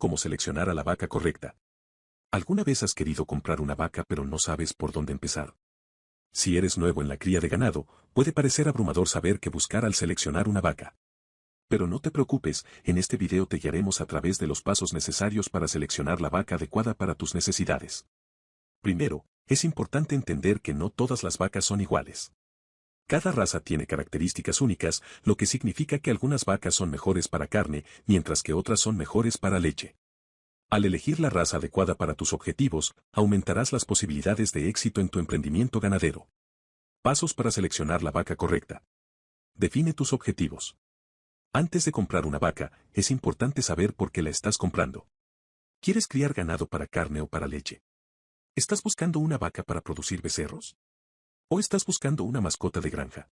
cómo seleccionar a la vaca correcta. ¿Alguna vez has querido comprar una vaca pero no sabes por dónde empezar? Si eres nuevo en la cría de ganado, puede parecer abrumador saber qué buscar al seleccionar una vaca. Pero no te preocupes, en este video te guiaremos a través de los pasos necesarios para seleccionar la vaca adecuada para tus necesidades. Primero, es importante entender que no todas las vacas son iguales. Cada raza tiene características únicas, lo que significa que algunas vacas son mejores para carne, mientras que otras son mejores para leche. Al elegir la raza adecuada para tus objetivos, aumentarás las posibilidades de éxito en tu emprendimiento ganadero. Pasos para seleccionar la vaca correcta. Define tus objetivos. Antes de comprar una vaca, es importante saber por qué la estás comprando. ¿Quieres criar ganado para carne o para leche? ¿Estás buscando una vaca para producir becerros? ¿O estás buscando una mascota de granja?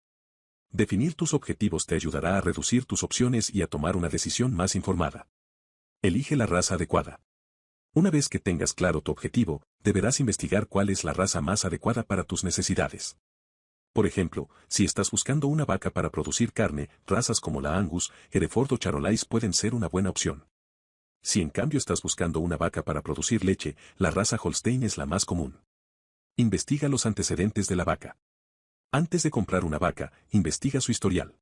Definir tus objetivos te ayudará a reducir tus opciones y a tomar una decisión más informada. Elige la raza adecuada. Una vez que tengas claro tu objetivo, deberás investigar cuál es la raza más adecuada para tus necesidades. Por ejemplo, si estás buscando una vaca para producir carne, razas como la Angus, Hereford o Charolais pueden ser una buena opción. Si en cambio estás buscando una vaca para producir leche, la raza Holstein es la más común. Investiga los antecedentes de la vaca. Antes de comprar una vaca, investiga su historial.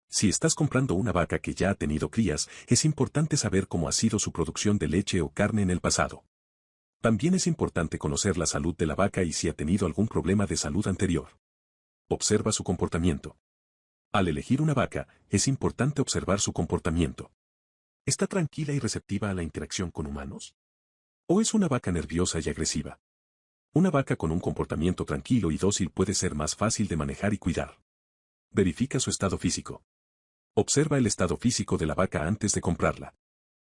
Si estás comprando una vaca que ya ha tenido crías, es importante saber cómo ha sido su producción de leche o carne en el pasado. También es importante conocer la salud de la vaca y si ha tenido algún problema de salud anterior. Observa su comportamiento. Al elegir una vaca, es importante observar su comportamiento. ¿Está tranquila y receptiva a la interacción con humanos? ¿O es una vaca nerviosa y agresiva? Una vaca con un comportamiento tranquilo y dócil puede ser más fácil de manejar y cuidar. Verifica su estado físico. Observa el estado físico de la vaca antes de comprarla.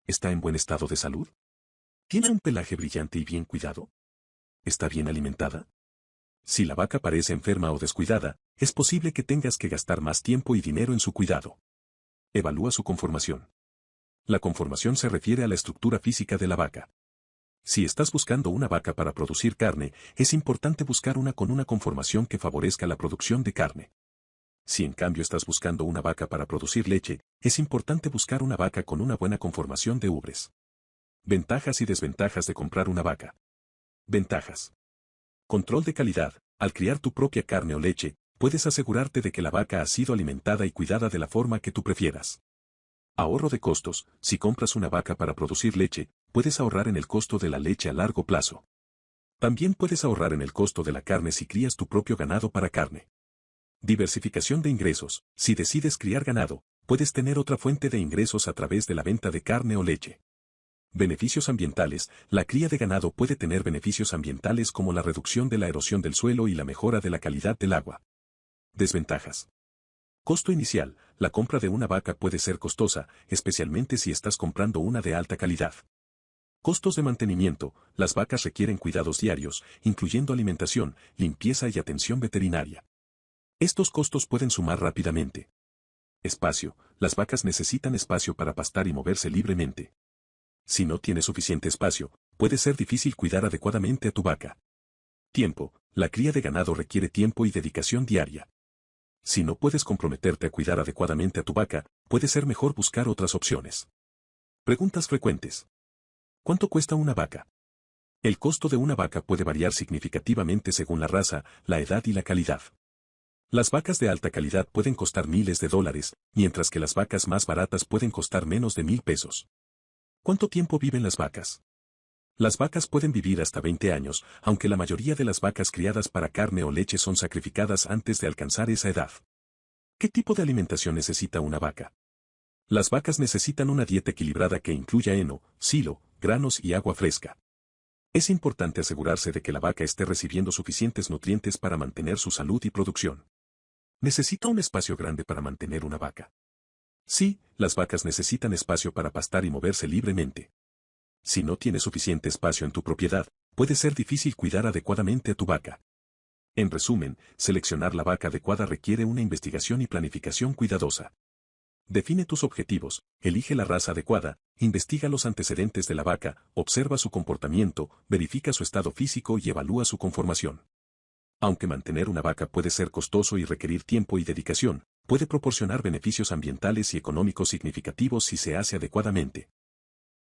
¿Está en buen estado de salud? ¿Tiene un pelaje brillante y bien cuidado? ¿Está bien alimentada? Si la vaca parece enferma o descuidada, es posible que tengas que gastar más tiempo y dinero en su cuidado. Evalúa su conformación. La conformación se refiere a la estructura física de la vaca. Si estás buscando una vaca para producir carne, es importante buscar una con una conformación que favorezca la producción de carne. Si en cambio estás buscando una vaca para producir leche, es importante buscar una vaca con una buena conformación de ubres. Ventajas y desventajas de comprar una vaca. Ventajas. Control de calidad. Al criar tu propia carne o leche, puedes asegurarte de que la vaca ha sido alimentada y cuidada de la forma que tú prefieras. Ahorro de costos. Si compras una vaca para producir leche, puedes ahorrar en el costo de la leche a largo plazo. También puedes ahorrar en el costo de la carne si crías tu propio ganado para carne. Diversificación de ingresos. Si decides criar ganado, puedes tener otra fuente de ingresos a través de la venta de carne o leche. Beneficios ambientales. La cría de ganado puede tener beneficios ambientales como la reducción de la erosión del suelo y la mejora de la calidad del agua. Desventajas. Costo inicial. La compra de una vaca puede ser costosa, especialmente si estás comprando una de alta calidad. Costos de mantenimiento. Las vacas requieren cuidados diarios, incluyendo alimentación, limpieza y atención veterinaria. Estos costos pueden sumar rápidamente. Espacio. Las vacas necesitan espacio para pastar y moverse libremente. Si no tienes suficiente espacio, puede ser difícil cuidar adecuadamente a tu vaca. Tiempo. La cría de ganado requiere tiempo y dedicación diaria. Si no puedes comprometerte a cuidar adecuadamente a tu vaca, puede ser mejor buscar otras opciones. Preguntas frecuentes. ¿Cuánto cuesta una vaca? El costo de una vaca puede variar significativamente según la raza, la edad y la calidad. Las vacas de alta calidad pueden costar miles de dólares, mientras que las vacas más baratas pueden costar menos de $1,000. ¿Cuánto tiempo viven las vacas? Las vacas pueden vivir hasta 20 años, aunque la mayoría de las vacas criadas para carne o leche son sacrificadas antes de alcanzar esa edad. ¿Qué tipo de alimentación necesita una vaca? Las vacas necesitan una dieta equilibrada que incluya heno, silo, granos y agua fresca. Es importante asegurarse de que la vaca esté recibiendo suficientes nutrientes para mantener su salud y producción. ¿Necesita un espacio grande para mantener una vaca? Sí, las vacas necesitan espacio para pastar y moverse libremente. Si no tienes suficiente espacio en tu propiedad, puede ser difícil cuidar adecuadamente a tu vaca. En resumen, seleccionar la vaca adecuada requiere una investigación y planificación cuidadosa. Define tus objetivos, elige la raza adecuada, investiga los antecedentes de la vaca, observa su comportamiento, verifica su estado físico y evalúa su conformación. Aunque mantener una vaca puede ser costoso y requerir tiempo y dedicación, puede proporcionar beneficios ambientales y económicos significativos si se hace adecuadamente.